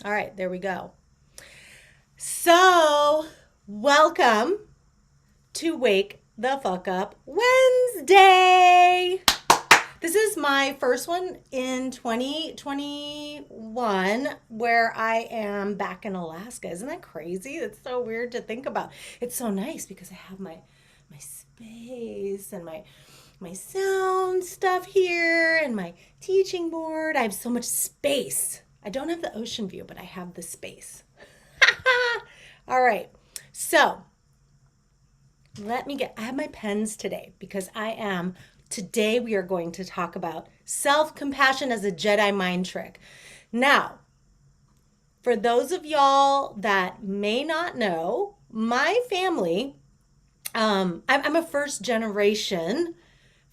All right, there we go. So, welcome to Wake the Fuck Up Wednesday. This is my first one in 2021 where I am back in Alaska. Isn't that crazy? It's so weird to think about. It's so nice because I have my space and my sound stuff here and my teaching board. I have so much space. I don't have the ocean view, but I have the space. All right. So, I have my pens today because today we are going to talk about self compassion as a Jedi mind trick. Now, for those of y'all that may not know, my family, I'm a first generation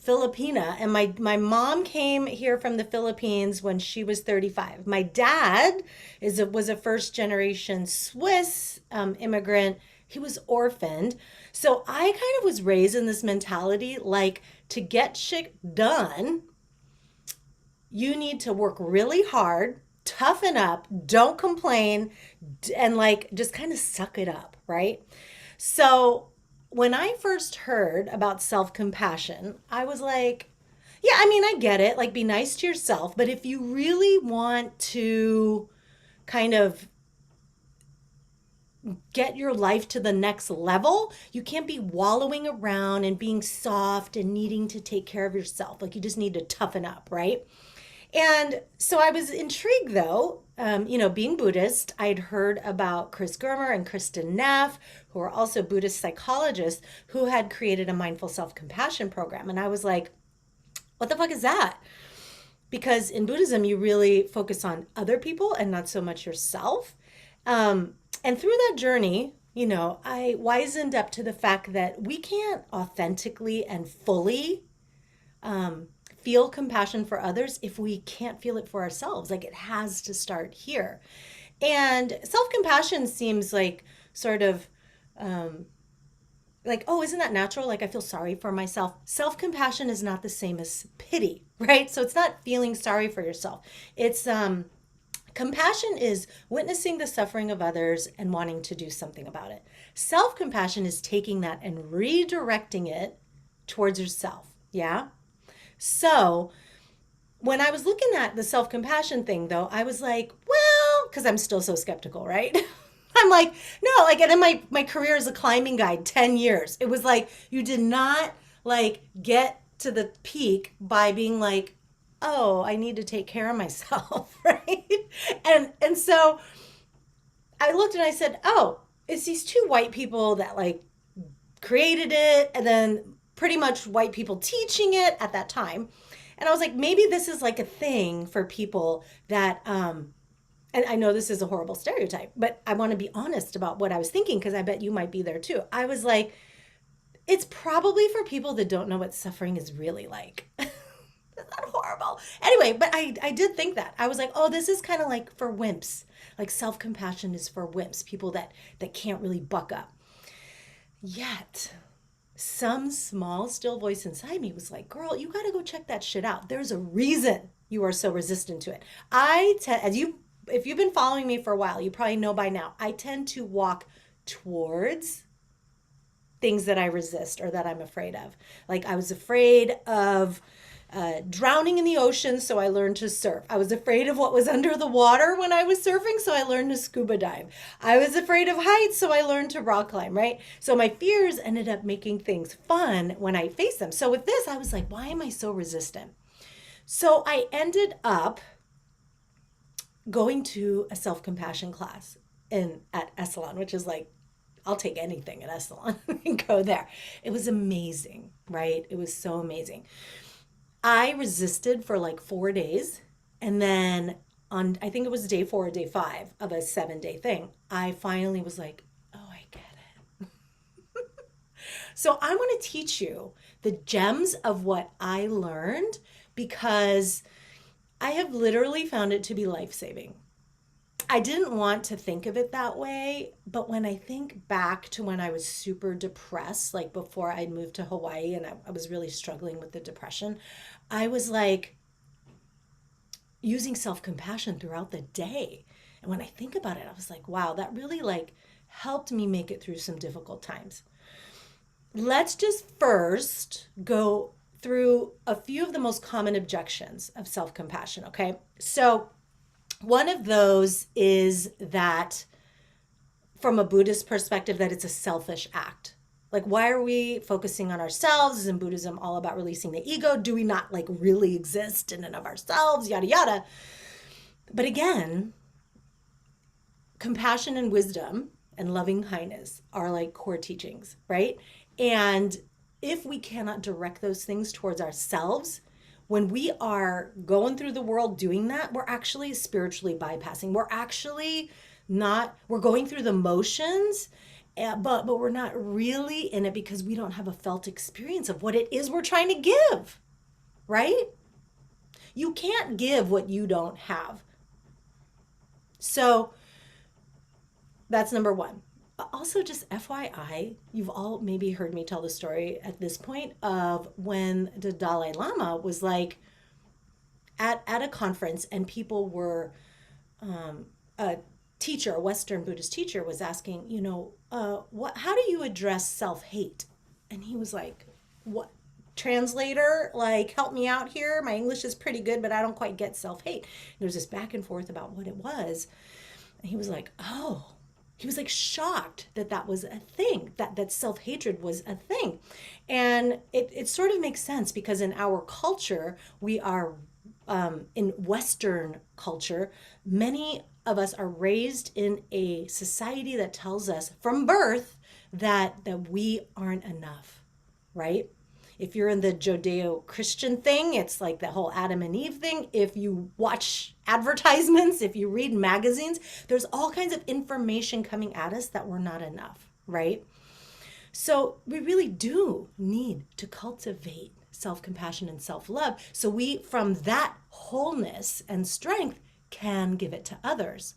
Filipina, and my mom came here from the Philippines when she was 35. My dad was a first generation Swiss immigrant. He was orphaned, so I kind of was raised in this mentality like to get shit done, you need to work really hard, toughen up, don't complain, and like just kind of suck it up, right? So when I first heard about self compassion, I was like, yeah, I mean, I get it. Like, be nice to yourself. But if you really want to kind of get your life to the next level, you can't be wallowing around and being soft and needing to take care of yourself. Like, you just need to toughen up, right? And so I was intrigued though. Being Buddhist, I'd heard about Chris Germer and Kristen Neff, who are also Buddhist psychologists, who had created a mindful self compassion program. And I was like, what the fuck is that? Because in Buddhism, you really focus on other people and not so much yourself. And through that journey, I wisened up to the fact that we can't authentically and fully feel compassion for others if we can't feel it for ourselves. Like it has to start here. And self compassion seems like sort of like, oh, isn't that natural? Like I feel sorry for myself. Self compassion is not the same as pity, right? So it's not feeling sorry for yourself. It's compassion is witnessing the suffering of others and wanting to do something about it. Self compassion is taking that and redirecting it towards yourself. Yeah. So when I was looking at the self compassion thing, though, I was like, well, because I'm still so skeptical, right? I'm like, no, like, and in my career as a climbing guide, 10 years, it was like, you did not like get to the peak by being like, oh, I need to take care of myself, right? And so I looked and I said, oh, it's these two white people that like created it and then pretty much white people teaching it at that time. And I was like, maybe this is like a thing for people that, and I know this is a horrible stereotype, but I want to be honest about what I was thinking because I bet you might be there too. I was like, it's probably for people that don't know what suffering is really like. Isn't that horrible? Anyway, but I did think that. I was like, oh, this is kind of like for wimps. Like self compassion is for wimps, people that can't really buck up. Yet some small still voice inside me was like, girl, you got to go check that shit out. There's a reason you are so resistant to it. As you, if you've been following me for a while, you probably know by now, I tend to walk towards things that I resist or that I'm afraid of. Like I was afraid of drowning in the ocean, so I learned to surf. I was afraid of what was under the water when I was surfing, so I learned to scuba dive. I was afraid of heights, so I learned to rock climb, right? So my fears ended up making things fun when I faced them. So with this, I was like, why am I so resistant? So I ended up going to a self compassion class in at Esalen, which is like I'll take anything at Esalen and go there. It was amazing, right? It was so amazing. I resisted for like 4 days. And then on, I think it was day four or day five of a 7 day thing, I finally was like, oh, I get it. So I want to teach you the gems of what I learned because I have literally found it to be life saving. I didn't want to think of it that way, but when I think back to when I was super depressed, like before I moved to Hawaii and I was really struggling with the depression, I was like, using self-compassion throughout the day. And when I think about it, I was like, wow, that really like helped me make it through some difficult times. Let's just first go through a few of the most common objections of self-compassion, okay? So, one of those is that from a Buddhist perspective that it's a selfish act. Like, why are we focusing on ourselves? Is in Buddhism all about releasing the ego? Do we not like really exist in and of ourselves? Yada, yada. But again, compassion and wisdom and loving kindness are like core teachings, right? And if we cannot direct those things towards ourselves, when we are going through the world doing that, we're actually spiritually bypassing. We're actually not, we're going through the motions, but we're not really in it because we don't have a felt experience of what it is we're trying to give, right? You can't give what you don't have. So that's number one. Also, just FYI, you've all maybe heard me tell the story at this point of when the Dalai Lama was like at a conference and people were, a teacher, a Western Buddhist teacher was asking, how do you address self-hate? And he was like, what? Translator, like, help me out here. My English is pretty good, but I don't quite get self-hate. There was this back and forth about what it was. And he was like, oh, he was like shocked that that was a thing, that self-hatred was a thing. And it sort of makes sense because in our culture, we are, in Western culture, many of us are raised in a society that tells us from birth that we aren't enough, right? If you're in the Judeo-Christian thing, it's like the whole Adam and Eve thing. If you watch advertisements, if you read magazines, there's all kinds of information coming at us that we're not enough, right? So we really do need to cultivate self-compassion and self-love so we, from that wholeness and strength, can give it to others.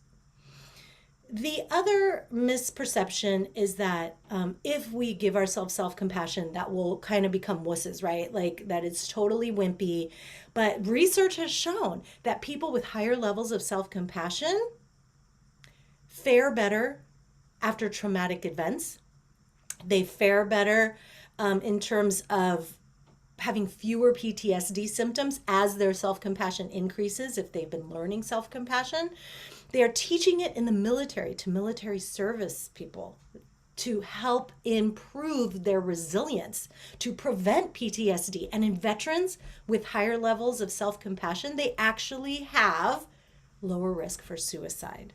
The other misperception is that if we give ourselves self-compassion, that will kind of become wusses, right? Like that it's totally wimpy. But research has shown that people with higher levels of self-compassion fare better after traumatic events. They fare better in terms of having fewer PTSD symptoms as their self-compassion increases if they've been learning self-compassion. They are teaching it in the military to military service people to help improve their resilience, to prevent PTSD. And in veterans with higher levels of self-compassion, they actually have lower risk for suicide.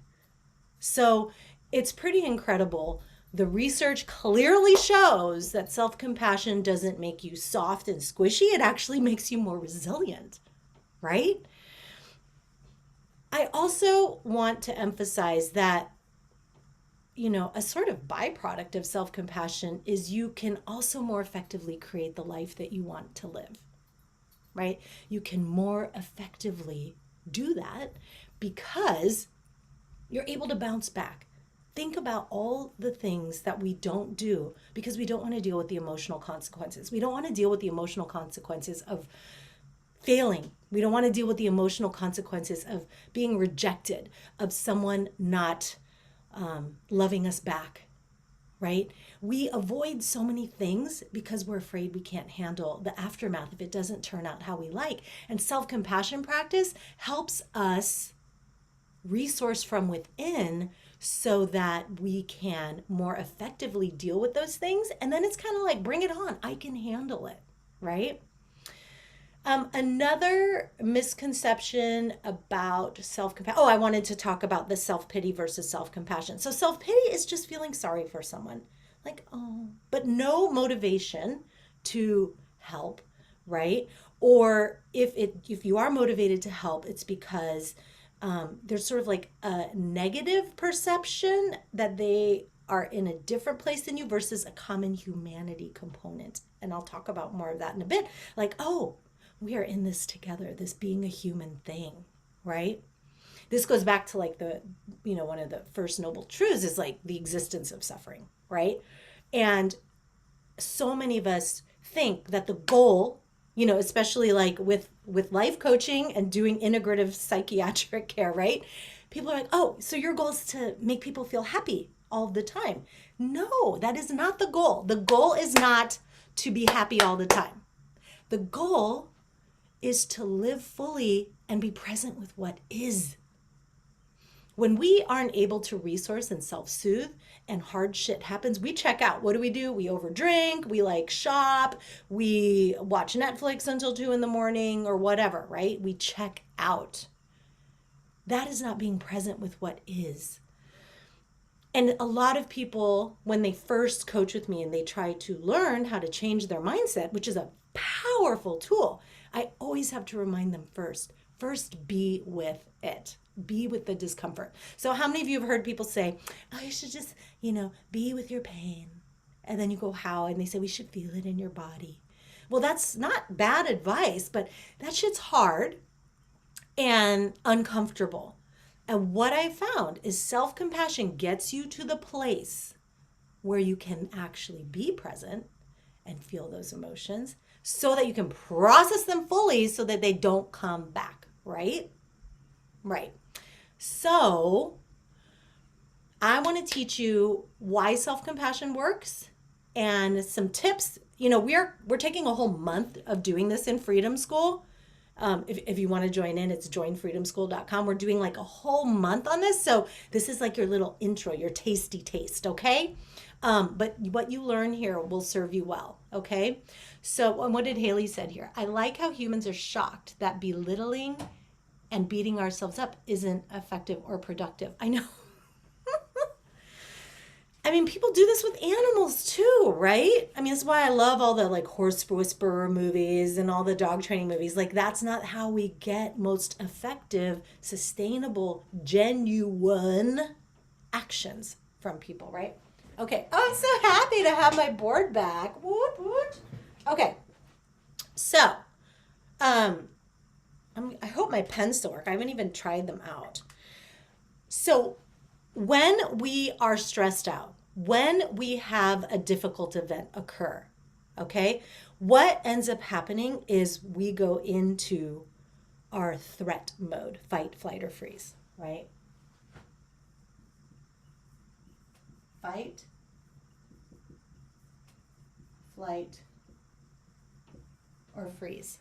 So it's pretty incredible. The research clearly shows that self-compassion doesn't make you soft and squishy. It actually makes you more resilient, right? I also want to emphasize that, a sort of byproduct of self-compassion is you can also more effectively create the life that you want to live, right? You can more effectively do that because you're able to bounce back. Think about all the things that we don't do because we don't want to deal with the emotional consequences. We don't want to deal with the emotional consequences of failing. We don't want to deal with the emotional consequences of being rejected, of someone not loving us back, right? We avoid so many things because we're afraid we can't handle the aftermath if it doesn't turn out how we like. And self-compassion practice helps us resource from within so that we can more effectively deal with those things. And then it's kind of like, bring it on. I can handle it, right? Another misconception about self-compassion. Oh, I wanted to talk about the self-pity versus self-compassion. So self-pity is just feeling sorry for someone. Like, oh, but no motivation to help, right? Or if you are motivated to help, it's because there's sort of like a negative perception that they are in a different place than you versus a common humanity component. And I'll talk about more of that in a bit. Like, oh, we are in this together, this being a human thing, right? This goes back to like one of the first noble truths is like the existence of suffering, right? And so many of us think that the goal, especially like with with life coaching and doing integrative psychiatric care, right? People are like, oh, so your goal is to make people feel happy all the time. No, that is not the goal. The goal is not to be happy all the time. The goal is to live fully and be present with what is. When we aren't able to resource and self-soothe and hard shit happens, we check out. What do? We overdrink, we like shop, we watch Netflix until 2 in the morning or whatever, right? We check out. That is not being present with what is. And a lot of people, when they first coach with me and they try to learn how to change their mindset, which is a powerful tool, I always have to remind them first be with it. Be with the discomfort. So how many of you have heard people say, oh, you should just, be with your pain? And then you go, how? And they say, we should feel it in your body. Well, that's not bad advice, but that shit's hard and uncomfortable. And what I found is self-compassion gets you to the place where you can actually be present and feel those emotions so that you can process them fully so that they don't come back, right? Right. So I want to teach you why self-compassion works and some tips. We're taking a whole month of doing this in Freedom School. If you want to join in, it's joinfreedomschool.com. We're doing like a whole month on this. So this is like your little intro, your tasty taste, okay? But what you learn here will serve you well, okay? So what did Haley said here? I like how humans are shocked that belittling and beating ourselves up isn't effective or productive. I know. I mean, people do this with animals too, right? I mean, that's why I love all the like horse whisperer movies and all the dog training movies. Like, that's not how we get most effective, sustainable, genuine actions from people, right? Okay. Oh, I'm so happy to have my board back. Woot, woot. Okay. So, I hope my pens still work. I haven't even tried them out. So when we are stressed out, when we have a difficult event occur, okay, what ends up happening is we go into our threat mode, fight, flight, or freeze, right? Fight, flight, or freeze.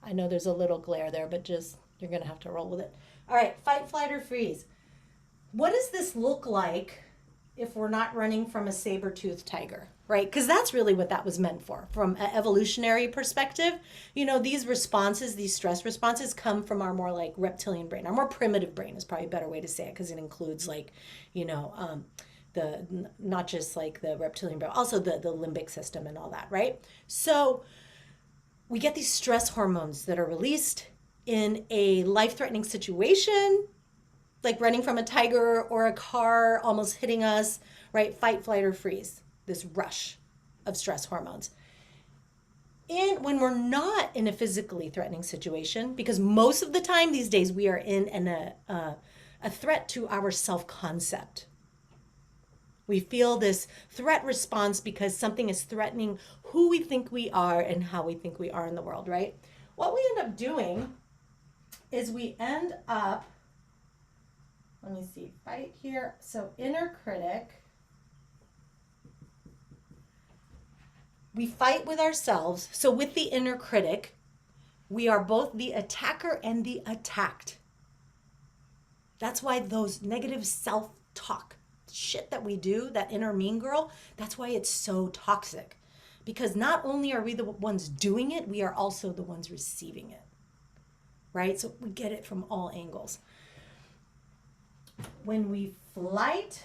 I know there's a little glare there, but just, you're going to have to roll with it. All right, fight, flight, or freeze. What does this look like if we're not running from a saber-toothed tiger, right? Because that's really what that was meant for. From an evolutionary perspective, these responses, these stress responses come from our more like reptilian brain. Our more primitive brain is probably a better way to say it because it includes like, the not just like the reptilian brain, also the limbic system and all that, right? So we get these stress hormones that are released in a life-threatening situation, like running from a tiger or a car almost hitting us, right? Fight, flight, or freeze, this rush of stress hormones. And when we're not in a physically threatening situation, because most of the time these days we are in a threat to our self-concept. We feel this threat response because something is threatening who we think we are and how we think we are in the world, right? What we end up doing is we end up, let me see, right here. So inner critic, we fight with ourselves. So with the inner critic, we are both the attacker and the attacked. That's why those negative self-talk, shit that we do, that inner mean girl, that's why it's so toxic. Because not only are we the ones doing it, we are also the ones receiving it, right? So we get it from all angles. When we flight,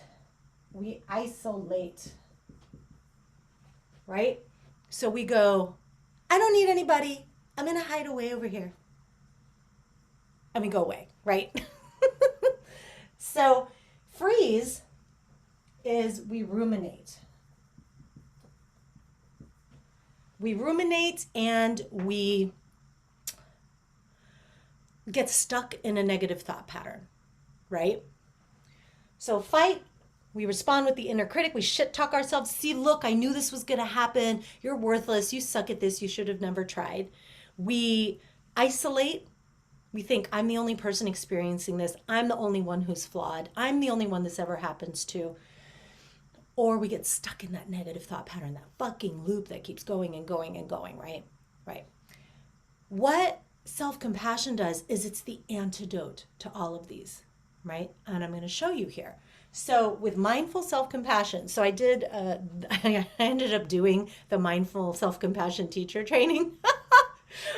we isolate, right? So we go, I don't need anybody. I'm going to hide away over here. And we go away, right? So freeze is we ruminate. We ruminate and we get stuck in a negative thought pattern, right? So fight, we respond with the inner critic. We shit talk ourselves. See, look, I knew this was going to happen. You're worthless. You suck at this. You should have never tried. We isolate. We think I'm the only person experiencing this. I'm the only one who's flawed. I'm the only one this ever happens to. Or we get stuck in that negative thought pattern, that fucking loop that keeps going and going and going, right? Right. What self-compassion does is it's the antidote to all of these, right? And I'm going to show you here. So with mindful self-compassion, so I did, I ended up doing the mindful self-compassion teacher training.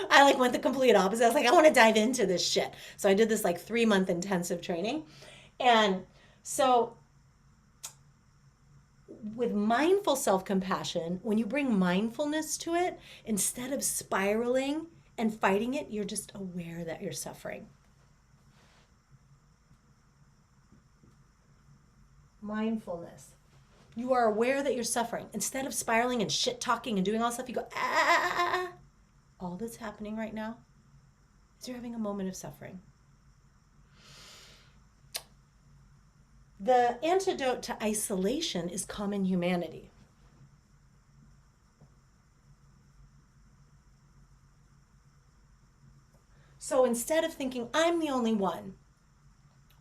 I like went the complete opposite. I was like, I want to dive into this shit. So I did this like 3-month intensive training. And so with mindful self-compassion, when you bring mindfulness to it, instead of spiraling and fighting it, you're just aware that you're suffering. Mindfulness. You are aware that you're suffering. Instead of spiraling and shit talking and doing all stuff, you go, ah. All that's happening right now is you're having a moment of suffering. The antidote to isolation is common humanity. So instead of thinking, I'm the only one,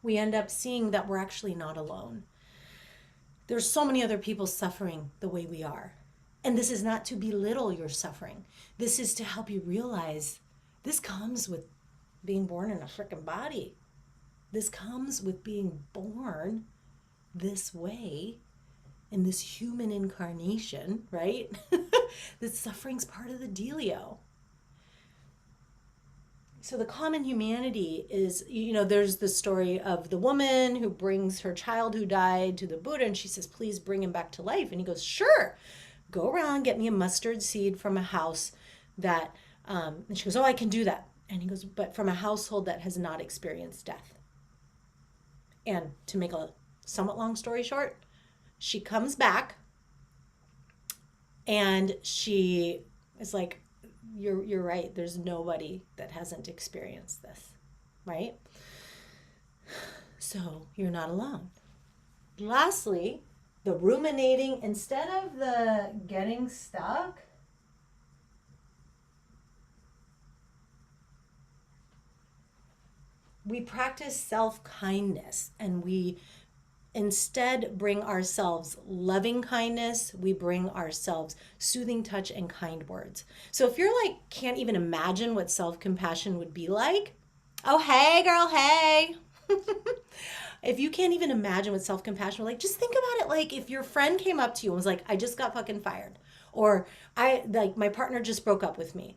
we end up seeing that we're actually not alone. There's so many other people suffering the way we are. And this is not to belittle your suffering. This is to help you realize this comes with being born in a freaking body. This comes with being born this way in this human incarnation, right? That suffering's part of the dealio. So the common humanity is, there's the story of the woman who brings her child who died to the Buddha, and she says, please bring him back to life. And he goes, sure, go around, get me a mustard seed from a house that, and she goes, oh, I can do that. And he goes, but from a household that has not experienced death. And to make a somewhat long story short, she comes back and she is like, you're right. There's nobody that hasn't experienced this, right? So you're not alone. Lastly, the ruminating, instead of the getting stuck, we practice self-kindness, and we instead bring ourselves loving kindness. We bring ourselves soothing touch and kind words. So if you're like, can't even imagine what self-compassion would be like, oh, hey girl, hey. If you can't even imagine what self-compassion would like, just think about it like if your friend came up to you and was like, I just got fucking fired, or my partner just broke up with me,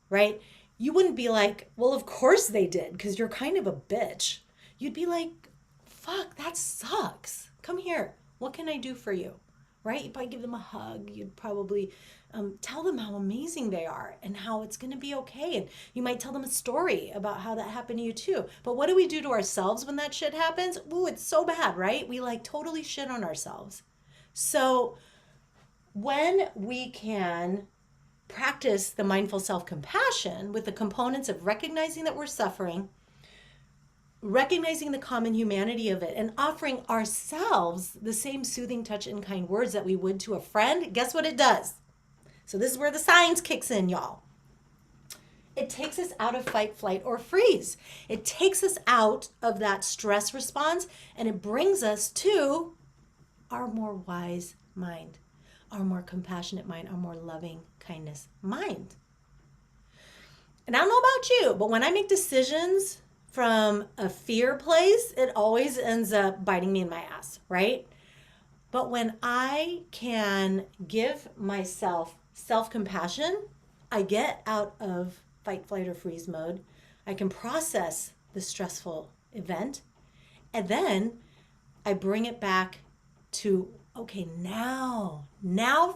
right? You wouldn't be like, well, of course they did, because you're kind of a bitch. You'd be like, fuck, that sucks. Come here. What can I do for you? Right? You'd probably give them a hug. You'd probably tell them how amazing they are and how it's going to be okay. And you might tell them a story about how that happened to you too. But what do we do to ourselves when that shit happens? Ooh, it's so bad, right? We like totally shit on ourselves. So when we can practice the mindful self-compassion with the components of recognizing that we're suffering, recognizing the common humanity of it, and offering ourselves the same soothing touch and kind words that we would to a friend, guess what it does? So this is where the science kicks in, y'all. It takes us out of fight, flight, or freeze. It takes us out of that stress response, and it brings us to our more wise mind, our more compassionate mind, our more loving kindness mind. And I don't know about you, but when I make decisions from a fear place, it always ends up biting me in my ass, right? But when I can give myself self-compassion, I get out of fight, flight, or freeze mode. I can process the stressful event, and then I bring it back to, okay, now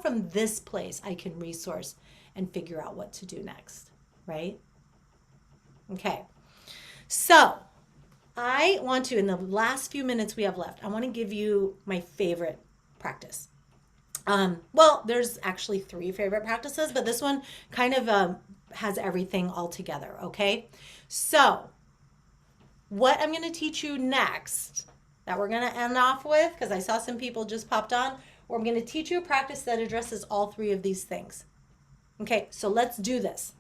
from this place, I can resource and figure out what to do next, right? Okay. So I want to, in the last few minutes we have left, I want to give you my favorite practice. Well, there's actually 3 favorite practices, but this one kind of has everything all together, okay? So what I'm going to teach you next, that we're going to end off with, because I saw some people just popped on, where I'm going to teach you a practice that addresses all 3 of these things. Okay, so let's do this.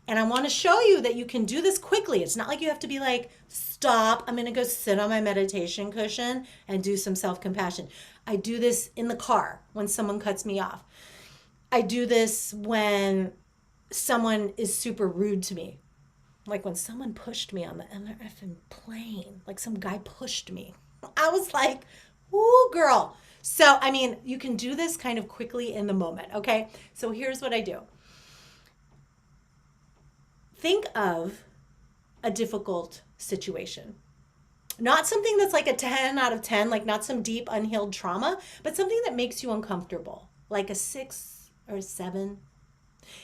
And I want to show you that you can do this quickly. It's not like you have to be like, stop, I'm going to go sit on my meditation cushion and do some self compassion. I do this in the car when someone cuts me off. I do this when someone is super rude to me. Like when someone pushed me on the effing plane, like some guy pushed me. I was like, ooh, girl. So, I mean, you can do this kind of quickly in the moment, okay? So here's what I do. Think of a difficult situation. Not something that's like a 10 out of 10, like not some deep unhealed trauma, but something that makes you uncomfortable, like a 6 or a 7.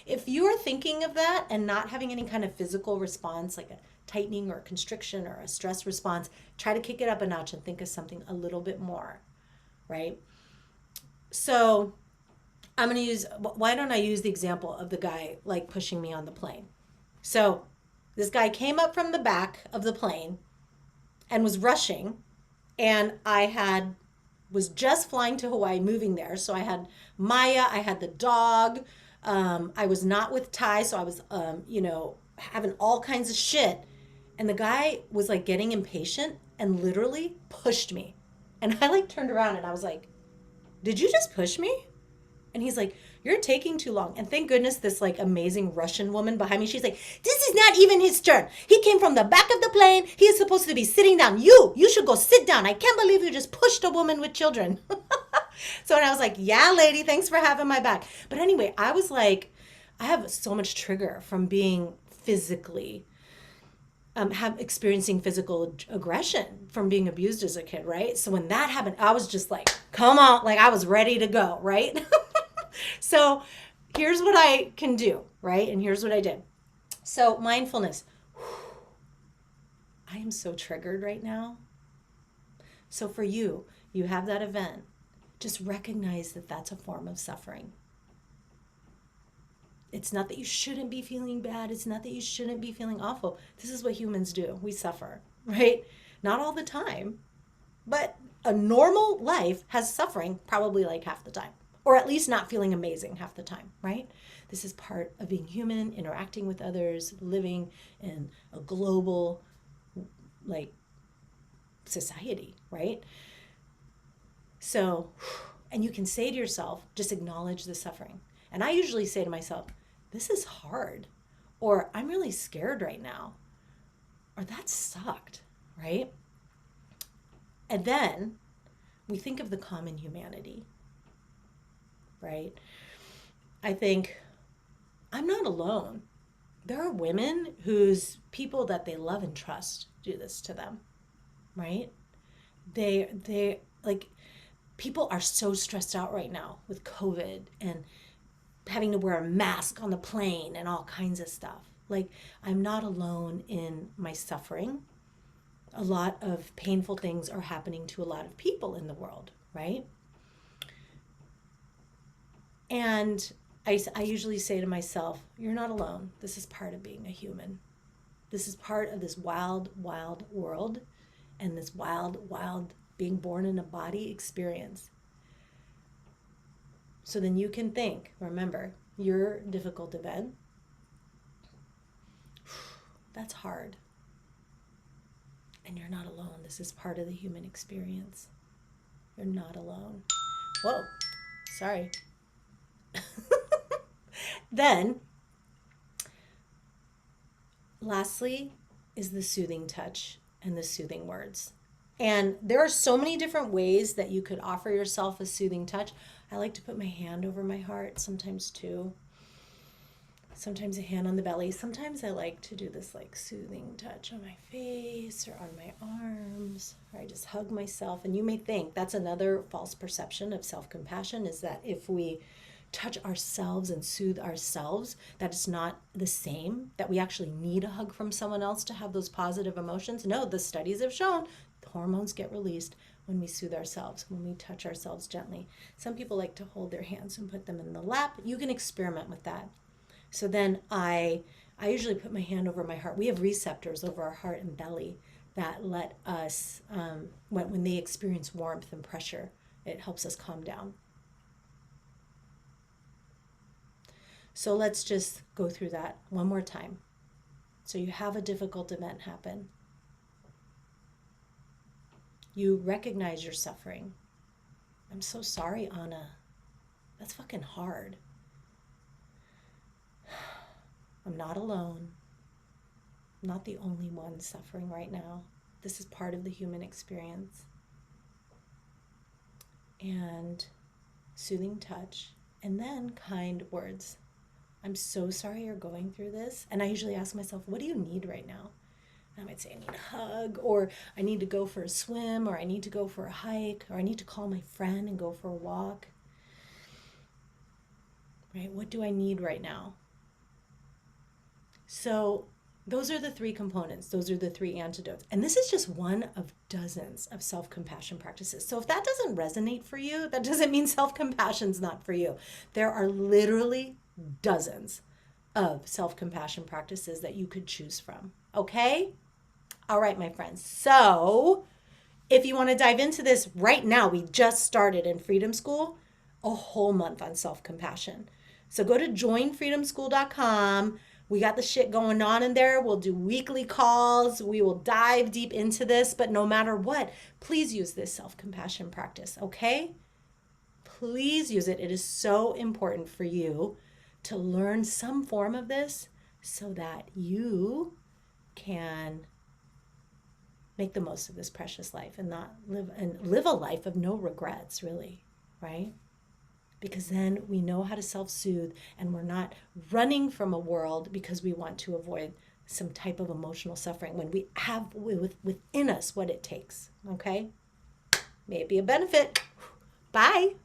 If you are thinking of that and not having any kind of physical response, like a tightening or a constriction or a stress response, try to kick it up a notch and think of something a little bit more, right? So I'm going to use, why don't I use the example of the guy like pushing me on the plane? So this guy came up from the back of the plane and was rushing, and was just flying to Hawaii, moving there. So I had Maya, I had the dog. I was not with Ty, so I was, having all kinds of shit. And the guy was like getting impatient and literally pushed me. And I like turned around and I was like, "Did you just push me?" And he's like, "You're taking too long." And thank goodness this like amazing Russian woman behind me, she's like, "This is not even his turn. He came from the back of the plane. He is supposed to be sitting down. You should go sit down. I can't believe you just pushed a woman with children." So and I was like, "Yeah, lady, thanks for having my back." But anyway, I was like, I have so much trigger from being physically experiencing physical aggression from being abused as a kid, right? So when that happened, I was just like, come on, like I was ready to go, right? So here's what I can do, right? And here's what I did. So mindfulness. I am so triggered right now. So for you, you have that event. Just recognize that that's a form of suffering. It's not that you shouldn't be feeling bad. It's not that you shouldn't be feeling awful. This is what humans do. We suffer, right? Not all the time, but a normal life has suffering probably like half the time, or at least not feeling amazing half the time, right? This is part of being human, interacting with others, living in a global like society, right? So, and you can say to yourself, just acknowledge the suffering. And I usually say to myself, this is hard, or I'm really scared right now, or that sucked, right? And then we think of the common humanity, right? I think I'm not alone. There are women whose people that they love and trust do this to them, right? They like, people are so stressed out right now with COVID and having to wear a mask on the plane and all kinds of stuff. Like, I'm not alone in my suffering. A lot of painful things are happening to a lot of people in the world, right? And I usually say to myself, you're not alone. This is part of being a human. This is part of this wild, wild world and this wild, wild being born in a body experience. So then you can think, remember, your difficult event, that's hard. And you're not alone. This is part of the human experience. You're not alone. Whoa, sorry. Then, lastly, is the soothing touch and the soothing words. And there are so many different ways that you could offer yourself a soothing touch. I like to put my hand over my heart sometimes too. Sometimes a hand on the belly. Sometimes I like to do this like soothing touch on my face or on my arms, or I just hug myself. And you may think that's another false perception of self-compassion, is that if we touch ourselves and soothe ourselves, that it's not the same, that we actually need a hug from someone else to have those positive emotions. No, the studies have shown the hormones get released when we soothe ourselves, when we touch ourselves gently. Some people like to hold their hands and put them in the lap. You can experiment with that. So then I usually put my hand over my heart. We have receptors over our heart and belly that let us, when they experience warmth and pressure, it helps us calm down. So let's just go through that one more time. So you have a difficult event happen. You recognize your suffering. I'm so sorry, Anna. That's fucking hard. I'm not alone. I'm not the only one suffering right now. This is part of the human experience. And soothing touch, and then kind words. I'm so sorry you're going through this. And I usually ask myself, what do you need right now? I might say, I need a hug, or I need to go for a swim, or I need to go for a hike, or I need to call my friend and go for a walk. Right? What do I need right now? So those are the three components. Those are the three antidotes. And this is just one of dozens of self-compassion practices. So if that doesn't resonate for you, that doesn't mean self-compassion's not for you. There are literally dozens of self-compassion practices that you could choose from. Okay? All right, my friends. So if you want to dive into this right now, we just started in Freedom School a whole month on self-compassion. So go to joinfreedomschool.com. We got the shit going on in there. We'll do weekly calls. We will dive deep into this. But no matter what, please use this self-compassion practice, okay? Please use it. It is so important for you to learn some form of this so that you can make the most of this precious life and not live a life of no regrets, really, right? Because then we know how to self-soothe, and we're not running from a world because we want to avoid some type of emotional suffering when we have within us what it takes, okay? May it be a benefit. Bye.